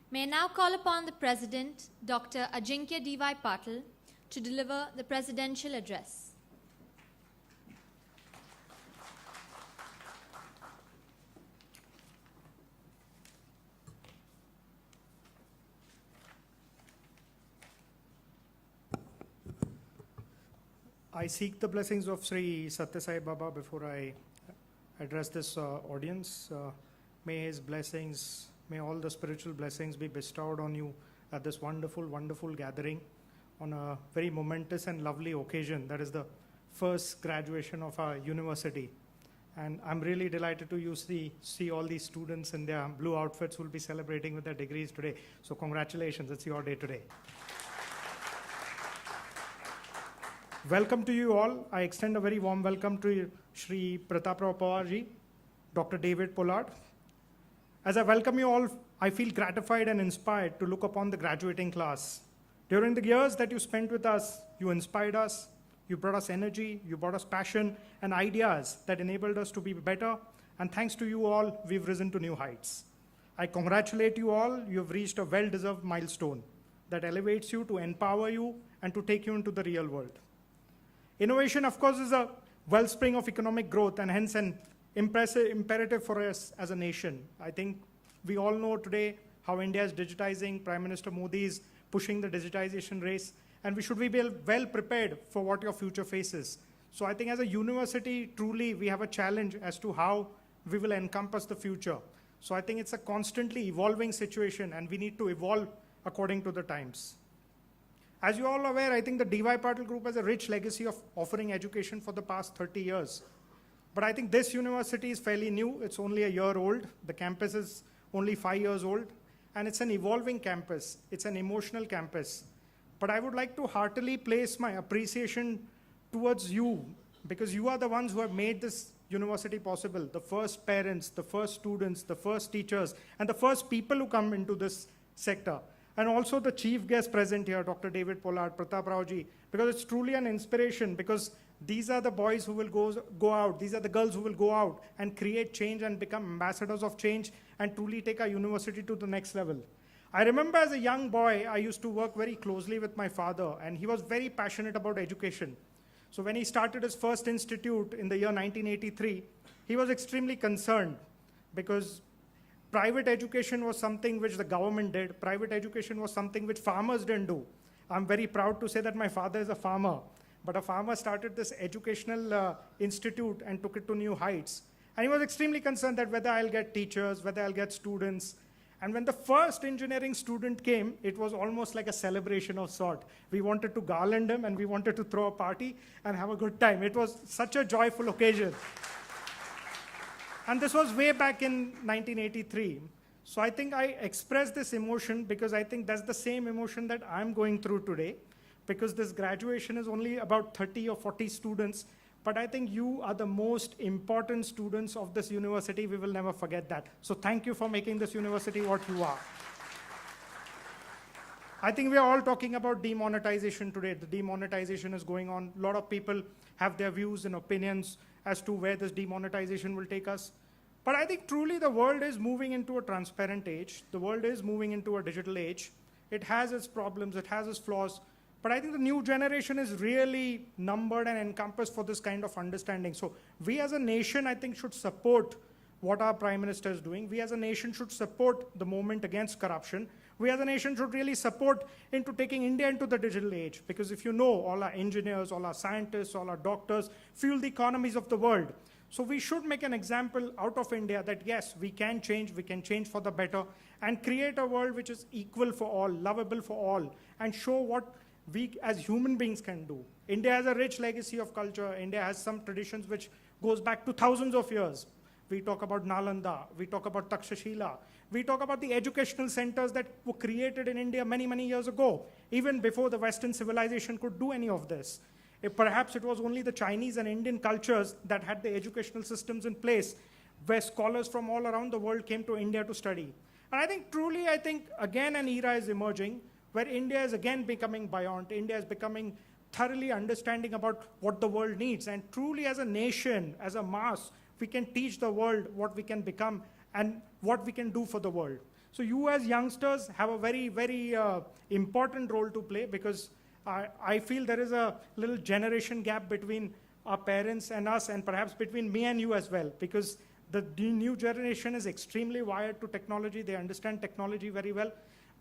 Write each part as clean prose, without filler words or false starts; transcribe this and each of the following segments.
May I now call upon the President, Dr. Ajeenkya D.Y. Patil, to deliver the presidential address. I seek the blessings of Sri Satya Sai Baba before I address this audience. May his blessings, may all the spiritual blessings be bestowed on you at this wonderful, wonderful gathering on a very momentous and lovely occasion. That is the first graduation of our university. And I'm really delighted to see all these students in their blue outfits who will be celebrating with their degrees today. So congratulations, it's your day today. Welcome to you all. I extend a very warm welcome to Shri Prataprao Pawarji, Dr. David Pollard. As I welcome you all, I feel gratified and inspired to look upon the graduating class. During the years that you spent with us, you inspired us, you brought us energy, you brought us passion and ideas that enabled us to be better. And thanks to you all, we've risen to new heights. I congratulate you all. You've reached a well-deserved milestone that elevates you, to empower you, and to take you into the real world. Innovation, of course, is a wellspring of economic growth and hence an imperative for us as a nation. I think we all know today how India is digitizing. Prime Minister Modi is pushing the digitization race, and we should be well prepared for what your future faces. So I think as a university, truly, we have a challenge as to how we will encompass the future. So I think it's a constantly evolving situation, and we need to evolve according to the times. As you're all aware, I think the D.Y. Patil Group has a rich legacy of offering education for the past 30 years. But I think this university is fairly new. It's only a year old. The campus is only 5 years old. And it's an evolving campus. It's an emotional campus. But I would like to heartily place my appreciation towards you, because you are the ones who have made this university possible. The first parents, the first students, the first teachers, and the first people who come into this sector. And also the chief guest present here, Dr. David Pollard, Prataprao ji, because it's truly an inspiration, because these are the boys who will go out, these are the girls who will go out and create change and become ambassadors of change and truly take our university to the next level. I remember as a young boy, I used to work very closely with my father, and he was very passionate about education. So when he started his first institute in the year 1983, he was extremely concerned, because private education was something which the government did. Private education was something which farmers didn't do. I'm very proud to say that my father is a farmer, but a farmer started this educational institute and took it to new heights. And he was extremely concerned that whether I'll get teachers, whether I'll get students. And when the first engineering student came, it was almost like a celebration of sort. We wanted to garland him and we wanted to throw a party and have a good time. It was such a joyful occasion. And this was way back in 1983. So I think I express this emotion because I think that's the same emotion that I'm going through today, because this graduation is only about 30 or 40 students, but I think you are the most important students of this university. We will never forget that. So thank you for making this university what you are. I think we are all talking about demonetization today. The demonetization is going on. A lot of people have their views and opinions as to where this demonetization will take us. But I think truly the world is moving into a transparent age. The world is moving into a digital age. It has its problems, it has its flaws. But I think the new generation is really numbered and encompassed for this kind of understanding. So we as a nation, I think, should support what our Prime Minister is doing. We as a nation should support the movement against corruption. We as a nation should really support into taking India into the digital age. Because if you know, all our engineers, all our scientists, all our doctors fuel the economies of the world. So we should make an example out of India that yes, we can change for the better, and create a world which is equal for all, lovable for all, and show what we as human beings can do. India has a rich legacy of culture. India has some traditions which goes back to thousands of years. We talk about Nalanda, we talk about Takshashila, we talk about the educational centers that were created in India many, many years ago, even before the Western civilization could do any of this. Perhaps it was only the Chinese and Indian cultures that had the educational systems in place, where scholars from all around the world came to India to study. And I think truly, again an era is emerging where India is again becoming buoyant. India is becoming thoroughly understanding about what the world needs. And truly as a nation, as a mass, we can teach the world what we can become and what we can do for the world. So you as youngsters have a very, very important role to play, because I feel there is a little generation gap between our parents and us, and perhaps between me and you as well, because the new generation is extremely wired to technology. They understand technology very well.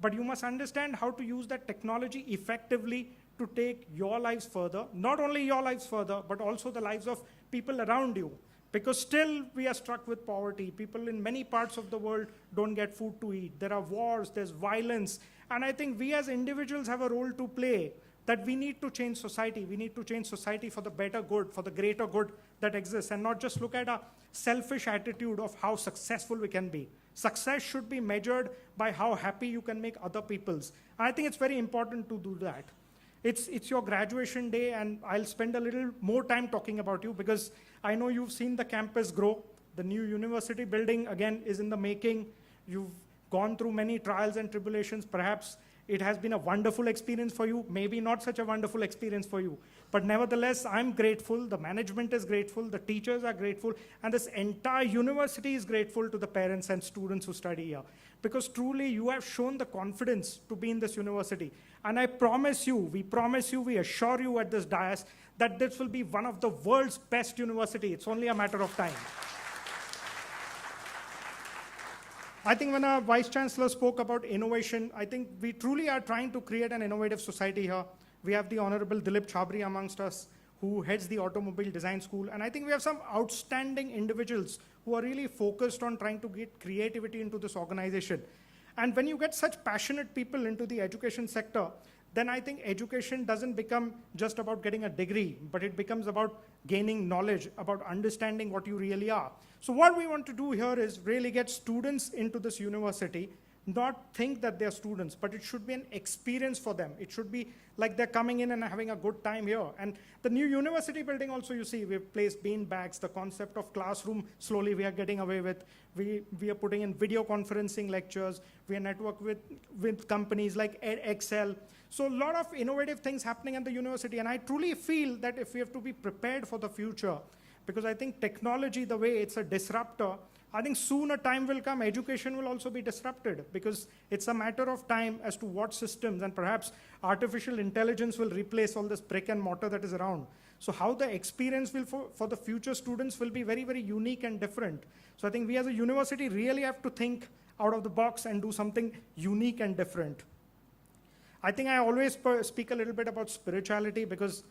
But you must understand how to use that technology effectively to take your lives further. Not only your lives further, but also the lives of people around you. Because still we are struck with poverty. People in many parts of the world don't get food to eat. There are wars, there's violence. And I think we as individuals have a role to play, that we need to change society. We need to change society for the better good, for the greater good that exists, and not just look at a selfish attitude of how successful we can be. Success should be measured by how happy you can make other people's. And I think it's very important to do that. It's your graduation day, and I'll spend a little more time talking about you, because I know you've seen the campus grow. The new university building, again, is in the making. You've gone through many trials and tribulations. Perhaps it has been a wonderful experience for you, maybe not such a wonderful experience for you. But nevertheless, I'm grateful, the management is grateful, the teachers are grateful, and this entire university is grateful to the parents and students who study here. Because truly, you have shown the confidence to be in this university. And I promise you, we assure you at this dais, that this will be one of the world's best university. It's only a matter of time. I think when our Vice Chancellor spoke about innovation, I think we truly are trying to create an innovative society here. We have the Honorable Dilip Chhabri amongst us, who heads the Automobile Design School. And I think we have some outstanding individuals who are really focused on trying to get creativity into this organization. And when you get such passionate people into the education sector, then I think education doesn't become just about getting a degree, but it becomes about gaining knowledge, about understanding what you really are. So what we want to do here is really get students into this university, not think that they're students, but it should be an experience for them. It should be like they're coming in and having a good time here. And the new university building also, you see, we've placed bean bags, the concept of classroom, slowly we are getting away with. We are putting in video conferencing lectures. We are networked with companies like EdXL. So a lot of innovative things happening at the university. And I truly feel that if we have to be prepared for the future, because I think technology, the way it's a disruptor, I think soon a time will come, education will also be disrupted, because it's a matter of time as to what systems, and perhaps artificial intelligence will replace all this brick and mortar that is around. So how the experience will for the future students will be very, very unique and different. So I think we as a university really have to think out of the box and do something unique and different. I think I always speak a little bit about spirituality, because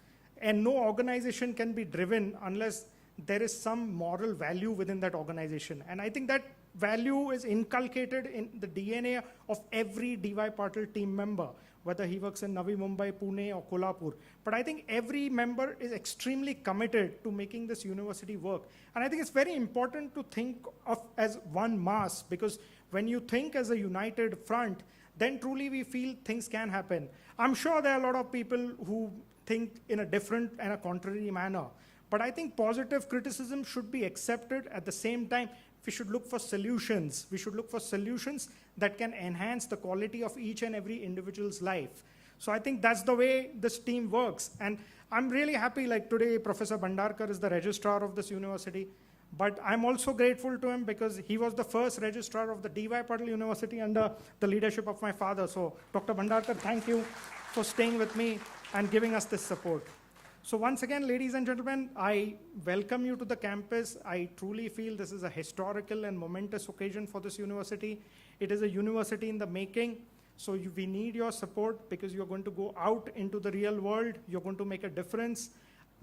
no organization can be driven unless there is some moral value within that organization. And I think that value is inculcated in the DNA of every DY Patil team member, whether he works in Navi Mumbai, Pune, or Kolhapur. But I think every member is extremely committed to making this university work. And I think it's very important to think of as one mass, because when you think as a united front, then truly we feel things can happen. I'm sure there are a lot of people who think in a different and a contrary manner. But I think positive criticism should be accepted. At the same time, we should look for solutions. We should look for solutions that can enhance the quality of each and every individual's life. So I think that's the way this team works. And I'm really happy, like today, Professor Bhandarkar is the registrar of this university. But I'm also grateful to him because he was the first registrar of the DY Patil University under the leadership of my father. So Dr. Bhandarkar, thank you for staying with me and giving us this support. So once again, ladies and gentlemen, I welcome you to the campus. I truly feel this is a historical and momentous occasion for this university. It is a university in the making. So we need your support because you're going to go out into the real world. You're going to make a difference.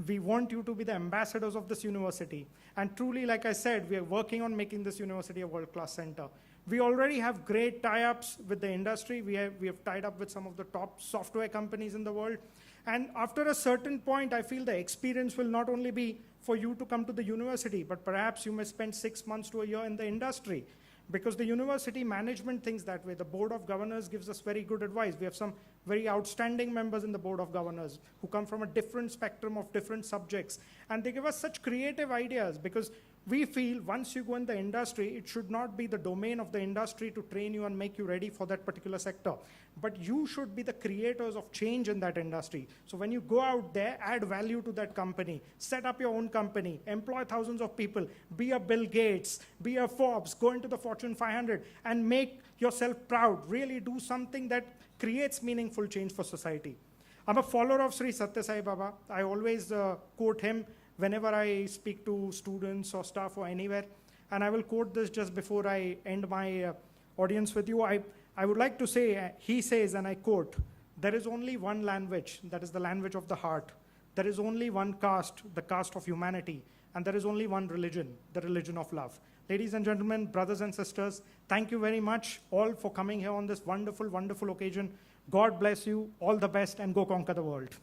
We want you to be the ambassadors of this university. And truly, like I said, we are working on making this university a world-class center. We already have great tie-ups with the industry. We have tied up with some of the top software companies in the world. And after a certain point, I feel the experience will not only be for you to come to the university, but perhaps you may spend 6 months to a year in the industry. Because the university management thinks that way. The Board of Governors gives us very good advice. We have some very outstanding members in the Board of Governors who come from a different spectrum of different subjects. And they give us such creative ideas because We feel once you go in the industry, it should not be the domain of the industry to train you and make you ready for that particular sector. But you should be the creators of change in that industry. So when you go out there, add value to that company, set up your own company, employ thousands of people, be a Bill Gates, be a Forbes, go into the Fortune 500 and make yourself proud. Really do something that creates meaningful change for society. I'm a follower of Sri Satya Sai Baba. I always quote him whenever I speak to students or staff or anywhere. And I will quote this just before I end my audience with you. I would like to say, he says, and I quote, "There is only one language, that is the language of the heart. There is only one caste, the caste of humanity. And there is only one religion, the religion of love." Ladies and gentlemen, brothers and sisters, thank you very much all for coming here on this wonderful, wonderful occasion. God bless you, all the best, and go conquer the world.